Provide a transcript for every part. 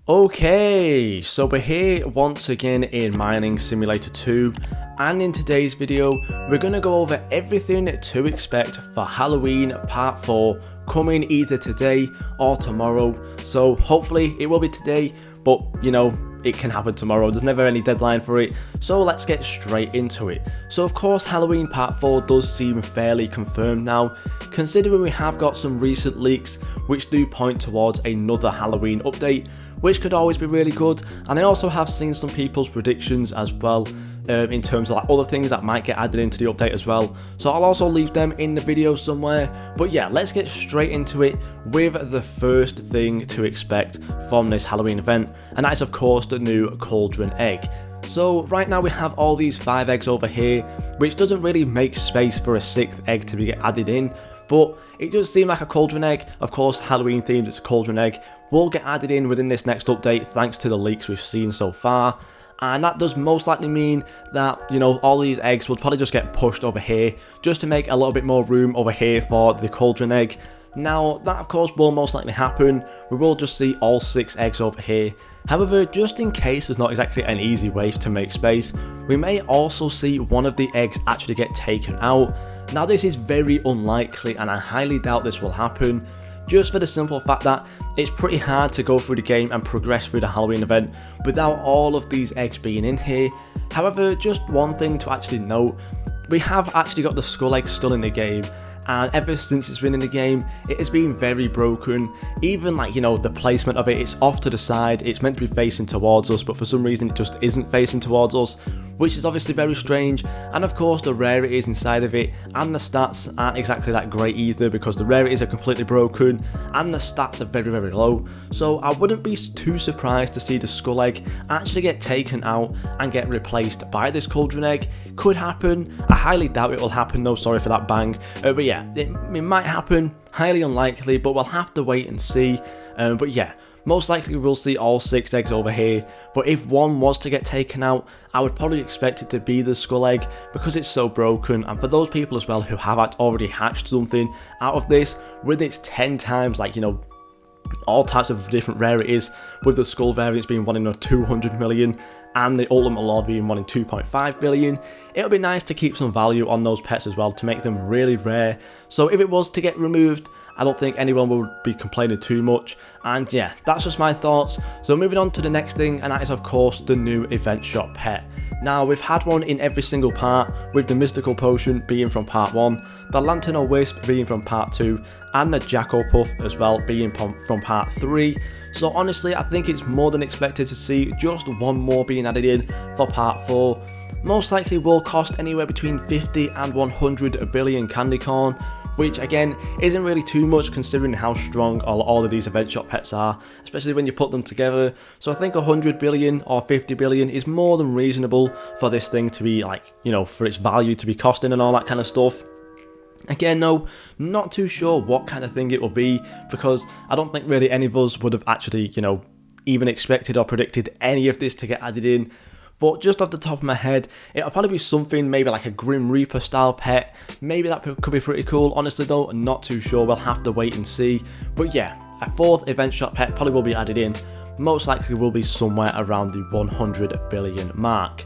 Okay, so we're here once again in Mining Simulator 2, and in today's video we're going to go over everything to expect for Halloween Part 4 coming either today or tomorrow. So hopefully it will be today, but you know, it can happen tomorrow. There's never any deadline for it, so let's get straight into it. So of course Halloween Part 4 does seem fairly confirmed now, considering we have got some recent leaks which do point towards another Halloween update, which could always be really good. And I also have seen some people's predictions as well, in terms of like other things that might get added into the update as well, so I'll also leave them in the video somewhere. But yeah, let's get straight into it with the first thing to expect from this Halloween event, and that is of course the new cauldron egg. So right now we have all these 5 eggs over here, which doesn't really make space for a 6th egg to be added in, but it does seem like a cauldron egg. Of course, Halloween themed, it's a cauldron egg, will get added in within this next update thanks to the leaks we've seen so far. And that does most likely mean that, you know, all these eggs will probably just get pushed over here just to make a little bit more room over here for the cauldron egg. Now, that of course will most likely happen. We will just see all 6 eggs over here. However, just in case there's not exactly an easy way to make space, we may also see one of the eggs actually get taken out. Now, this is very unlikely and I highly doubt this will happen, just for the simple fact that it's pretty hard to go through the game and progress through the Halloween event without all of these eggs being in here. However, just one thing to actually note, we have actually got the skull egg still in the game, and ever since it's been in the game, it has been very broken. Even like, you know, the placement of it, it's off to the side, it's meant to be facing towards us, but for some reason it just isn't facing towards us, which is obviously very strange. And of course the rarities inside of it and the stats aren't exactly that great either, because the rarities are completely broken and the stats are very, very low. So I wouldn't be too surprised to see the skull egg actually get taken out and get replaced by this cauldron egg. Could happen, I highly doubt it will happen though, sorry for that bang, but yeah, it might happen, highly unlikely, but we'll have to wait and see. But yeah, most likely we'll see all 6 eggs over here, but if one was to get taken out, I would probably expect it to be the skull egg because it's so broken. And for those people as well who have already hatched something out of this, with its 10 times, like, you know, all types of different rarities, with the skull variants being one in a 200 million and the ultimate lord being one in 2.5 billion, it'll be nice to keep some value on those pets as well to make them really rare. So if it was to get removed, I don't think anyone would be complaining too much. And yeah, that's just my thoughts. So moving on to the next thing, and that is of course the new event shop pet. Now, we've had one in every single part, with the mystical potion being from part 1, the lantern or wisp being from part 2, and the jackal puff as well being from part 3. So honestly, I think it's more than expected to see just one more being added in for part 4. Most likely will cost anywhere between 50 and 100 billion candy corn, which again isn't really too much considering how strong all of these event shop pets are, especially when you put them together. So I think 100 billion or 50 billion is more than reasonable for this thing to be, like, you know, for its value to be costing and all that kind of stuff. Again, no, not too sure what kind of thing it will be, because I don't think really any of us would have actually, you know, even expected or predicted any of this to get added in. But just off the top of my head, it'll probably be something maybe like a Grim Reaper style pet. Maybe that could be pretty cool. Honestly though, I'm not too sure. We'll have to wait and see. But yeah, a 4th event shop pet probably will be added in. Most likely will be somewhere around the 100 billion mark.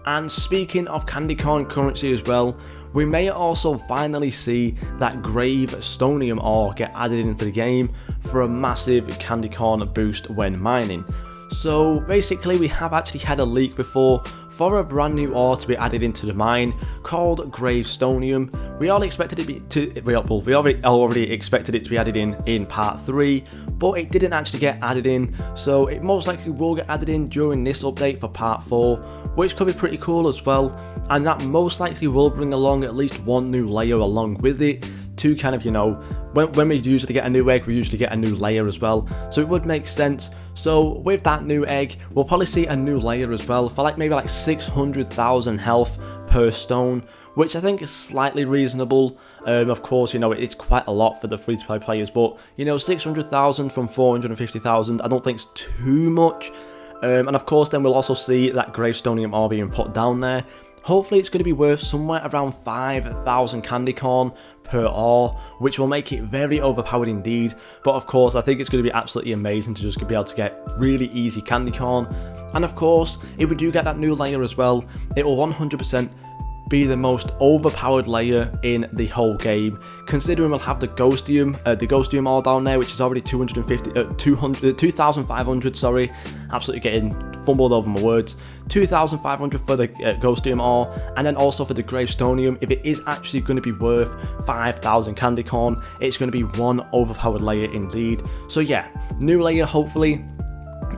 And speaking of candy corn currency as well, we may also finally see that grave stonium ore get added into the game for a massive candy corn boost when mining. So basically we have actually had a leak before for a brand new ore to be added into the mine called Gravestonium. We all expected it we already expected it to be added in part 3, but it didn't actually get added in, so it most likely will get added in during this update for part 4, which could be pretty cool as well. And that most likely will bring along at least one new layer along with it, to kind of, you know, when we usually get a new egg, we usually get a new layer as well, so it would make sense. So with that new egg, we'll probably see a new layer as well for like maybe like 600,000 health per stone, which I think is slightly reasonable. Of course, you know, it's quite a lot for the free-to-play players, but you know, 600,000 from 450,000 I don't think it's too much. And of course then we'll also see that Gravestonium ore being put down there, Hopefully it's going to be worth somewhere around 5,000 candy corn per ore, which will make it very overpowered indeed. But of course, I think it's going to be absolutely amazing to just be able to get really easy candy corn. And of course, if we do get that new layer as well, it will 100% be the most overpowered layer in the whole game, considering we'll have the ghostium ore down there, which is already 2,500, sorry, absolutely getting fumbled over my words. 2,500 for the ghostium ore, and then also for the gravestonium. If it is actually going to be worth 5,000 candy corn, it's going to be one overpowered layer indeed. So yeah, new layer hopefully,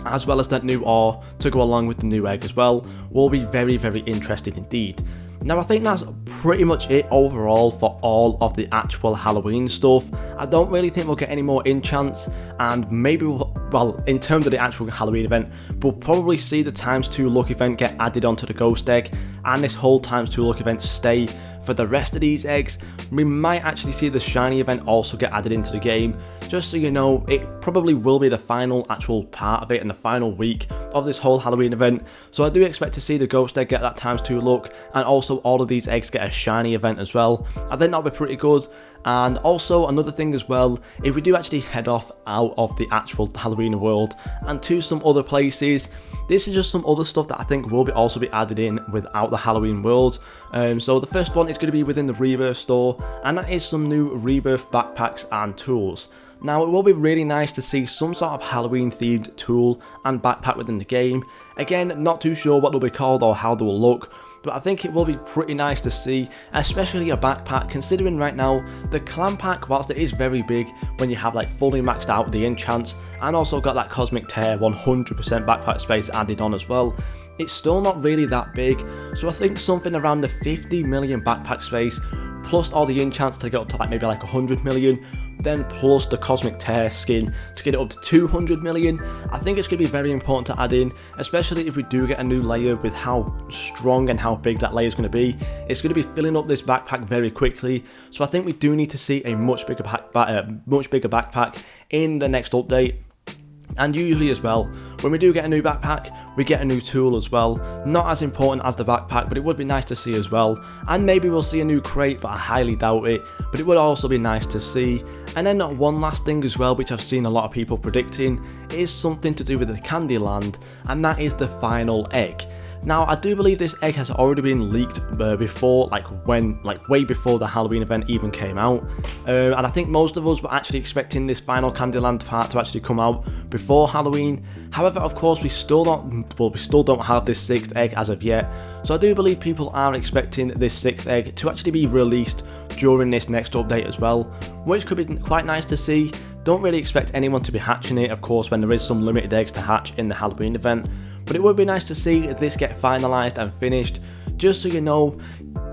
as well as that new ore to go along with the new egg as well, will be very, very interesting indeed. Now I think that's pretty much it overall for all of the actual Halloween stuff. I don't really think we'll get any more enchants, and maybe well, in terms of the actual Halloween event, we'll probably see the ×2 luck event get added onto the ghost egg, and this whole ×2 luck event stay for the rest of these eggs. We might actually see the shiny event also get added into the game. Just so you know, it probably will be the final actual part of it and the final week of this whole Halloween event. So I do expect to see the ghost egg get that ×2 luck, and also all of these eggs get a shiny event as well. I think that'll be pretty good. And also another thing as well, if we do actually head off out of the actual Halloween world and to some other places, this is just some other stuff that I think will also be added in without the Halloween world. So the first one is going to be within the Rebirth store, and that is some new Rebirth backpacks and tools. Now it will be really nice to see some sort of Halloween themed tool and backpack within the game. Again, not too sure what they'll be called or how they will look, but I think it will be pretty nice to see, especially a backpack, considering right now the clan pack, whilst it is very big when you have like fully maxed out the enchants and also got that cosmic tear 100% backpack space added on as well, it's still not really that big. So I think something around the 50 million backpack space plus all the enchants to get up to like maybe like 100 million, then plus the cosmic tear skin to get it up to 200 million. I think it's going to be very important to add in, especially if we do get a new layer with how strong and how big that layer is going to be. It's going to be filling up this backpack very quickly, so I think we do need to see a much bigger backpack in the next update. And usually as well, when we do get a new backpack, we get a new tool as well. Not as important as the backpack, but it would be nice to see as well. And maybe we'll see a new crate, but I highly doubt it. But it would also be nice to see. And then one last thing as well, which I've seen a lot of people predicting, is something to do with the Candyland, and that is the final egg. Now, I do believe this egg has already been leaked before, way before the Halloween event even came out. And I think most of us were actually expecting this final Candyland part to actually come out before Halloween. However, of course, we still don't have this 6th egg as of yet. So I do believe people are expecting this 6th egg to actually be released during this next update as well, which could be quite nice to see. Don't really expect anyone to be hatching it, of course, when there is some limited eggs to hatch in the Halloween event. But it would be nice to see this get finalised and finished, just so you know,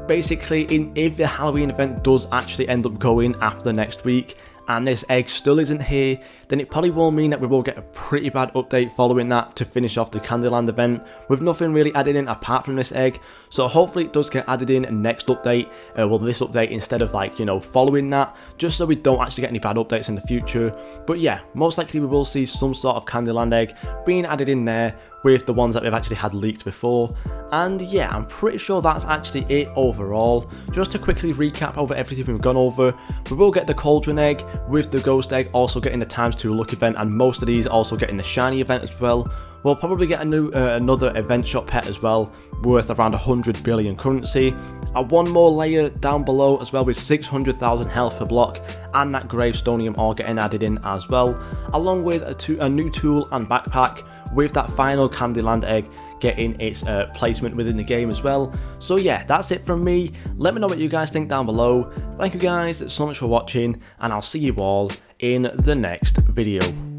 basically, if the Halloween event does actually end up going after next week, and this egg still isn't here, then it probably will mean that we will get a pretty bad update following that to finish off the Candyland event, with nothing really added in apart from this egg. So hopefully it does get added in next update, this update instead of following that, just so we don't actually get any bad updates in the future. But yeah, most likely we will see some sort of Candyland egg being added in there with the ones that we've actually had leaked before. And yeah, I'm pretty sure that's actually it overall. Just to quickly recap over everything we've gone over, we will get the cauldron egg, with the ghost egg also getting the ×2 luck event, and most of these also getting the shiny event as well. We'll probably get another event shop pet as well, worth around 100 billion currency. One more layer down below as well with 600,000 health per block, and that gravestonium all getting added in as well, along with a new tool and backpack, with that final Candyland egg getting its placement within the game as well. So yeah, that's it from me. Let me know what you guys think down below. Thank you guys so much for watching, and I'll see you all in the next video.